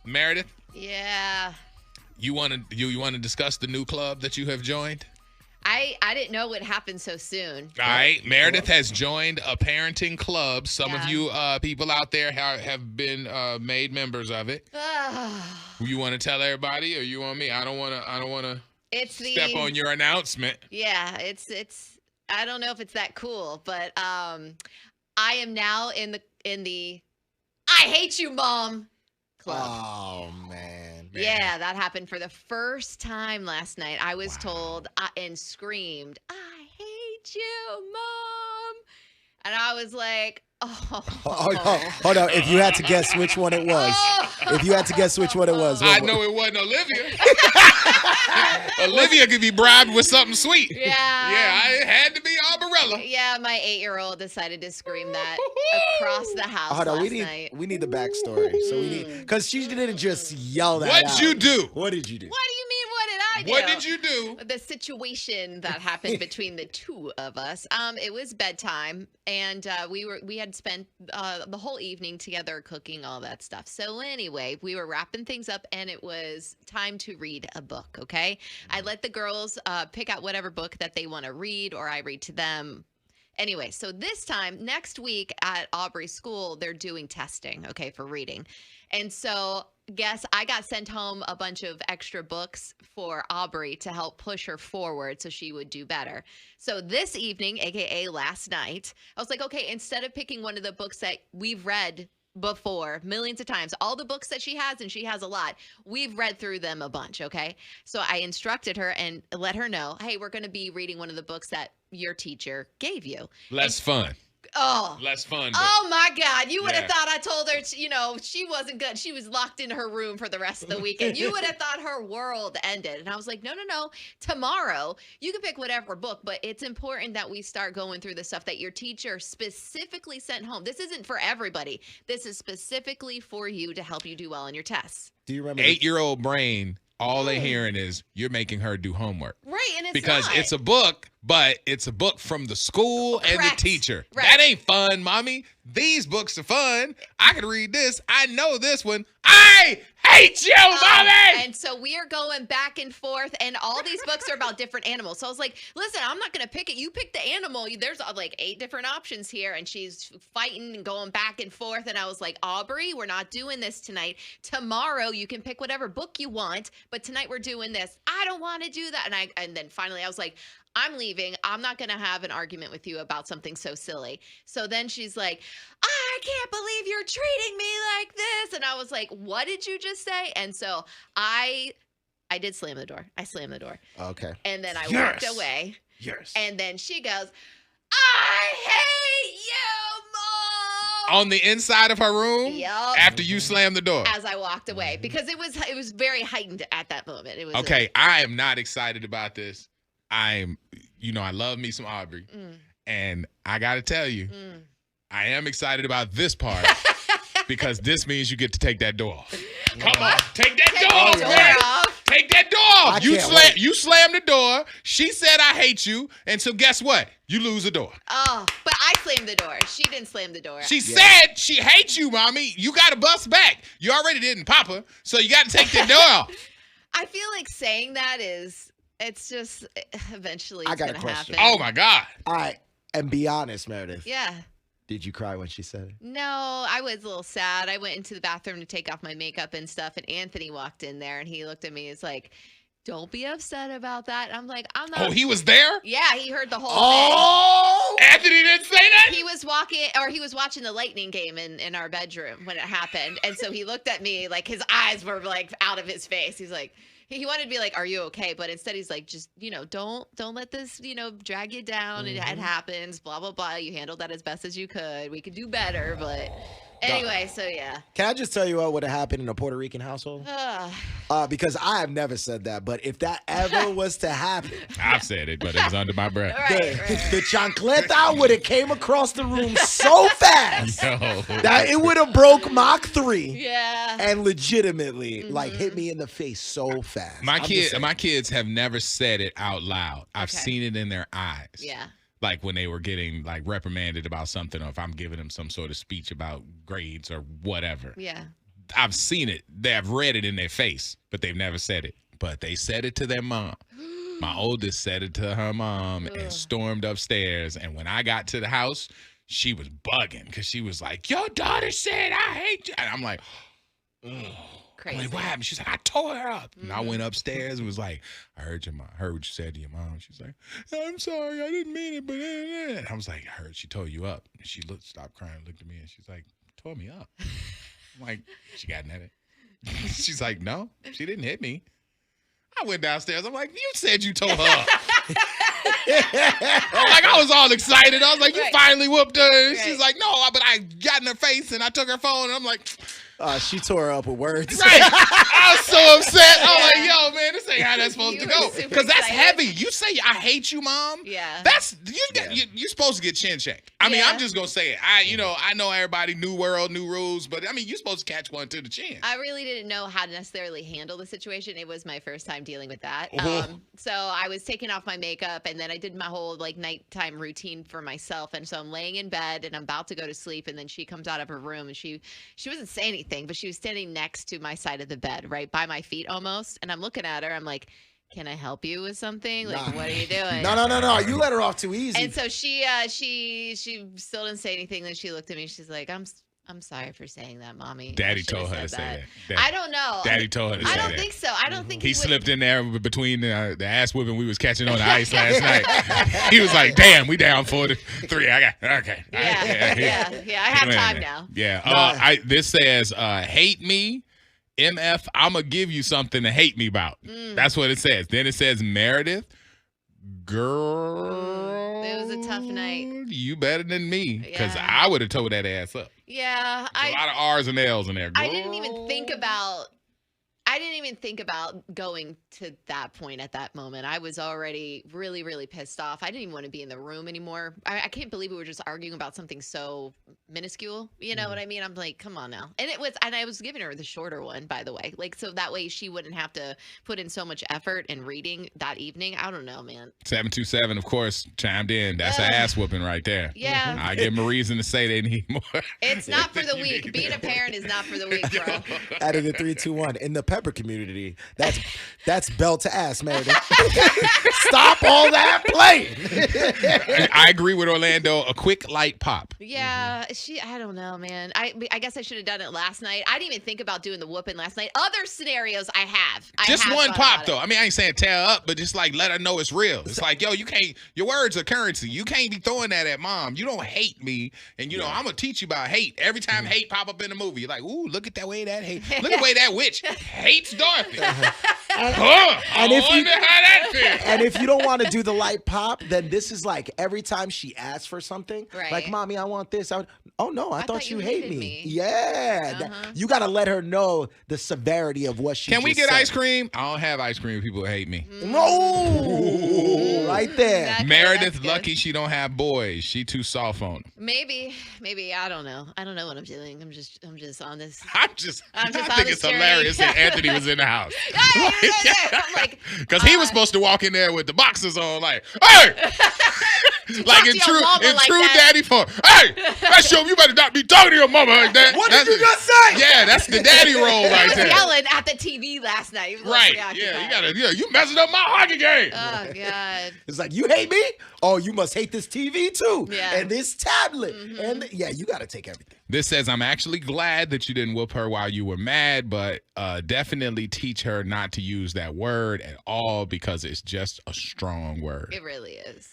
Meredith, Yeah. you want to discuss the new club that you have joined? I didn't know it would happen so soon. All right. Meredith has joined a parenting club. Some of you people out there have been made members of it. You want to tell everybody, or you want me? I don't want to step on your announcement. Yeah, it's I don't know if it's that cool, but I am now in the I hate you, Mom club. Oh, man. Yeah, that happened for the first time last night. I was told and screamed, I hate you, Mom. And I was like, Hold on. If you had to guess which one it was. I know it wasn't Olivia. Olivia could be bribed with something sweet. Yeah. Yeah, it had to be Barbarella. Yeah, my 8-year-old decided to scream that across the house Hold on, last night. we need the backstory. So we need, because she didn't just yell that What'd out. you do? What did you do? What do you mean, what did I do? What did you do? The situation that happened between the two of us. It was bedtime, and we had spent the whole evening together cooking, all that stuff. So anyway, we were wrapping things up, and it was time to read a book, okay? I let the girls pick out whatever book that they want to read, or I read to them. Anyway, so this time, next week at Aubrey's school, they're doing testing, okay, for reading. And so guess I got sent home a bunch of extra books for Aubrey to help push her forward so she would do better. So this evening, aka last night, I was like, okay, instead of picking one of the books that we've read before millions of times, all the books that she has, and she has a lot, we've read through them a bunch, okay? So I instructed her and let her know, hey, we're going to be reading one of the books that your teacher gave you. Less fun. Oh. Less fun. Oh, my God. You would have thought I told her, she wasn't good. She was locked in her room for the rest of the weekend. You would have thought her world ended. And I was like, no. Tomorrow, you can pick whatever book, but it's important that we start going through the stuff that your teacher specifically sent home. This isn't for everybody. This is specifically for you to help you do well on your tests. Do you remember? 8-year-old brain, all they're hearing is you're making her do homework. Right, and it's because not. it's a book, but it's a book from the school and the teacher. Right. That ain't fun, mommy. These books are fun. I can read this. I know this one. I hate you, mommy! And so we are going back and forth, and all these books are about different animals. So I was like, listen, I'm not going to pick it. You pick the animal. There's like 8 different options here, and she's fighting and going back and forth. And I was like, Aubrey, we're not doing this tonight. Tomorrow, you can pick whatever book you want, but tonight we're doing this. I don't want to do that. And then finally I was like, I'm leaving. I'm not going to have an argument with you about something so silly. So then she's like, I can't believe you're treating me like this. And I was like, what did you just say? And so I did slam the door. I slammed the door. Okay. And then I walked away. Yes. And then she goes, I hate you, Mom. On the inside of her room? Yep. After you slammed the door? As I walked away. Because it was very heightened at that moment. It was okay, I am not excited about this. I love me some Aubrey. And I got to tell you, I am excited about this part because this means you get to take that door off. Come on, take that door off. Take that door off. You slammed the door. She said, I hate you. And so guess what? You lose the door. Oh, but I slammed the door. She didn't slam the door. She said she hates you, mommy. You got to bust back. You already didn't pop her, so you got to take that door off. I feel like saying that it's just eventually it's I got going a to question. happen. Oh, my God. All right. And be honest, Meredith. Yeah. Did you cry when she said it? No, I was a little sad. I went into the bathroom to take off my makeup and stuff, and Anthony walked in there, and he looked at me. He's like, don't be upset about that. And I'm like, I'm not. Oh, he was there? Yeah, he heard the whole thing. Anthony didn't say that? He was watching the Lightning game in our bedroom when it happened. And so he looked at me like his eyes were like out of his face. He's like, he wanted to be like, are you okay? But instead he's like, just, don't let this, drag you down. It happens, blah, blah, blah. You handled that as best as you could. We could do better. But anyway, so yeah. Can I just tell you what would have happened in a Puerto Rican household? Because I have never said that, but if that ever was to happen. I've said it, but it was under my breath. The chancleta would have came across the room so fast that it would have broke Mach 3. Yeah. And legitimately, hit me in the face so fast. My kids have never said it out loud. I've seen it in their eyes. Yeah. Like when they were getting reprimanded about something, or if I'm giving them some sort of speech about grades or whatever. Yeah. I've seen it. They've read it in their face, but they've never said it. But they said it to their mom. My oldest said it to her mom and stormed upstairs. And when I got to the house, she was bugging because she was like, your daughter said I hate you. And I'm like, oh. Crazy. I'm like, what happened? She's like, I tore her up. And I went upstairs and was like, I heard what you said to your mom. She's like, I'm sorry, I didn't mean it, but and I was like, I heard she tore you up. And she stopped crying, looked at me, and she's like, tore me up. I'm like, she got at it. She's like, no, she didn't hit me. I went downstairs. I'm like, you said you tore her up. I was all excited. I was like, you finally whooped her. And she's like, no, but I got in her face and I took her phone. And I'm like, she tore her up with words. Right. I was so upset. I was like, yo, man, this ain't how that's supposed to go. Because that's heavy. You say, I hate you, Mom. Yeah. You're supposed to get chin checked. I mean, I'm just going to say it. I know everybody, new world, new rules, but I mean, you're supposed to catch one to the chin. I really didn't know how to necessarily handle the situation. It was my first time dealing with that. So I was taking off my makeup and then I did my whole nighttime routine for myself. And so I'm laying in bed and I'm about to go to sleep. And then she comes out of her room and she wasn't saying anything, but she was standing next to my side of the bed, right by my feet almost. And I'm looking at her. I'm like, can I help you with something? Like, what are you doing? No. You let her off too easy. And so she still didn't say anything. Then she looked at me. She's like, I'm sorry for saying that, Mommy. Daddy told her to say that. I don't know. Daddy told her to say that. I don't think so. I don't think he slipped in there between the ass whipping we was catching on the ice last night. He was like, damn, we down 4-3. Okay. Yeah. I have time now. Yeah. This says, hate me. MF, I'm going to give you something to hate me about. That's what it says. Then it says, Meredith, girl. It was a tough night. You better than me. Because I would have told that ass up. Yeah. There's a lot of R's and L's in there. Girl. I didn't even think about going to that point at that moment. I was already really, really pissed off. I didn't even want to be in the room anymore. I can't believe we were just arguing about something so minuscule. You know what I mean? I'm like, come on now. And I was giving her the shorter one, by the way. Like, so that way she wouldn't have to put in so much effort in reading that evening. I don't know, man. 727, of course, chimed in. That's an ass whooping right there. Yeah. I give them a reason to say they need more. It's not for the weak. Being a parent is not for the weak, bro. Out of the 3, 2, 1. In the Pepper community, that's belt to ass, Meredith. Stop all that playing. I agree with Orlando. A quick light pop. Yeah, I don't know, man. I guess I should have done it last night. I didn't even think about doing the whooping last night. Other scenarios I have. Just one pop, though. I mean, I ain't saying tear up, but just like let her know it's real. It's like, yo, you can't, your words are currency. You can't be throwing that at Mom. You don't hate me. And, you know, I'm going to teach you about hate. Every time hate pop up in the movie, you're like, ooh, look at that way that hate. Look at the way that witch hates Dorothy. And if you don't want to do the light pop, then this is like every time she asks for something, like, Mommy, I want this. Oh, no, I thought you hate me. Yeah. You got to let her know the severity of what she Can we get said. Ice cream? I don't have ice cream. People hate me. No. Right there. Exactly. Meredith, lucky she don't have boys. She too soft on them. Maybe. I don't know. I don't know what I'm doing. I'm just on this. I think it's hilarious that Anthony was in the house. I'm like, because he was supposed to walk in there with the boxers on, like, hey, like in true daddy form. Hey, that's you better not be talking to your mama like that. What did you just say? Yeah, that's the daddy role right there. He was yelling at the TV last night. Right? Yeah, you messing up my hockey game. Oh God. It's like, you hate me? Oh, you must hate this TV too, yeah. and this tablet, and you got to take everything. This says, I'm actually glad that you didn't whoop her while you were mad, but definitely teach her not to use that word at all because it's just a strong word. It really is.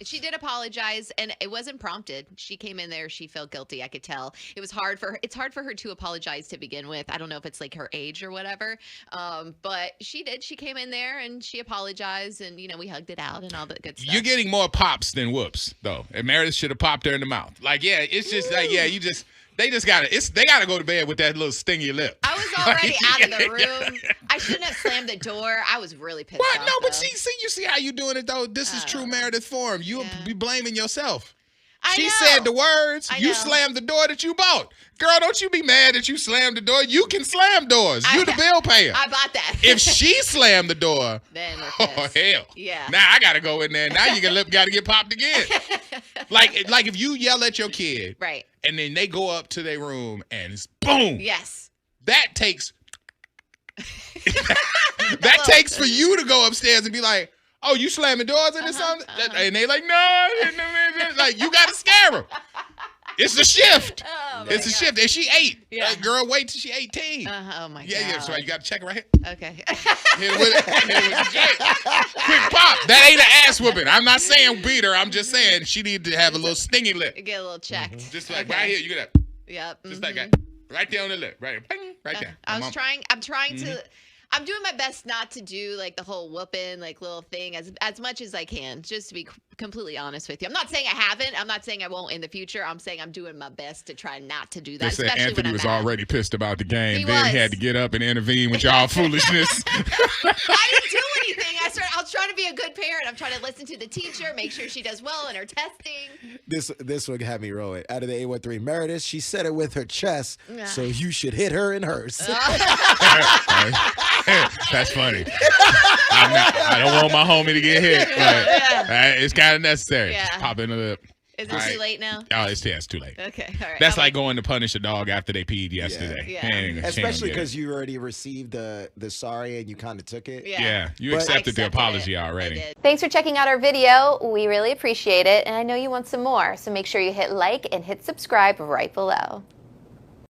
She did apologize, and it wasn't prompted. She came in there. She felt guilty. I could tell. It was hard for her. It's hard for her to apologize to begin with. I don't know if it's like her age or whatever, but she did. She came in there, and she apologized, and, you know, we hugged it out and all that good stuff. You're getting more pops than whoops, though. And Meredith should have popped her in the mouth. Like, yeah, it's just like, yeah, they gotta go to bed with that little stingy lip. I was already out of the room. I shouldn't have slammed the door. I was really pissed off. No, but you see how you doing it though. This is true Meredith form. You'll be blaming yourself. She said the words. You slammed the door that you bought. Girl, don't you be mad that you slammed the door. You can slam doors. You the bill payer. I bought that. If she slammed the door, then oh hell. Yeah. Now I gotta go in there. Now you gotta get popped again. like if you yell at your kid, right, and then they go up to their room and it's boom. Yes. that takes that takes for you to go upstairs and be like, oh, you slamming doors into something? And they like, no. Like, you got to scare them. It's a shift. It's a shift. And she 8. Yeah. Like, girl, wait till she 18. Oh, my God. Yeah, so you got to check it right here. Okay. Hit it with it. Hit it with the J. Quick pop. That ain't an ass whooping. I'm not saying beat her. I'm just saying she need to have a little stingy lip. Get a little checked. Just like right here. You get that. Yep. Just like that. Right there on the lip. Right there. I'm trying to. I'm doing my best not to do like the whole whooping like little thing as much as I can, just to be completely honest with you. I'm not saying I haven't. I'm not saying I won't in the future. I'm saying I'm doing my best to try not to do that. They said Anthony was already pissed about the game. He had to get up and intervene with y'all foolishness. I didn't do anything. I was trying to be a good parent. I'm trying to listen to the teacher, make sure she does well in her testing. This one had me rolling. Out of the 813, Meredith, she said it with her chest, so you should hit her in hers. That's funny. I don't want my homie to get hit, but it's kind of necessary. Yeah. Just pop in the lip. Is it too late now? Oh, it's too late. Okay, all right. That's like going to punish a dog after they peed yesterday. Yeah. Especially because you already received the sorry and you kind of took it. Yeah, you accepted the apology already. Thanks for checking out our video. We really appreciate it, and I know you want some more, so make sure you hit like and hit subscribe right below.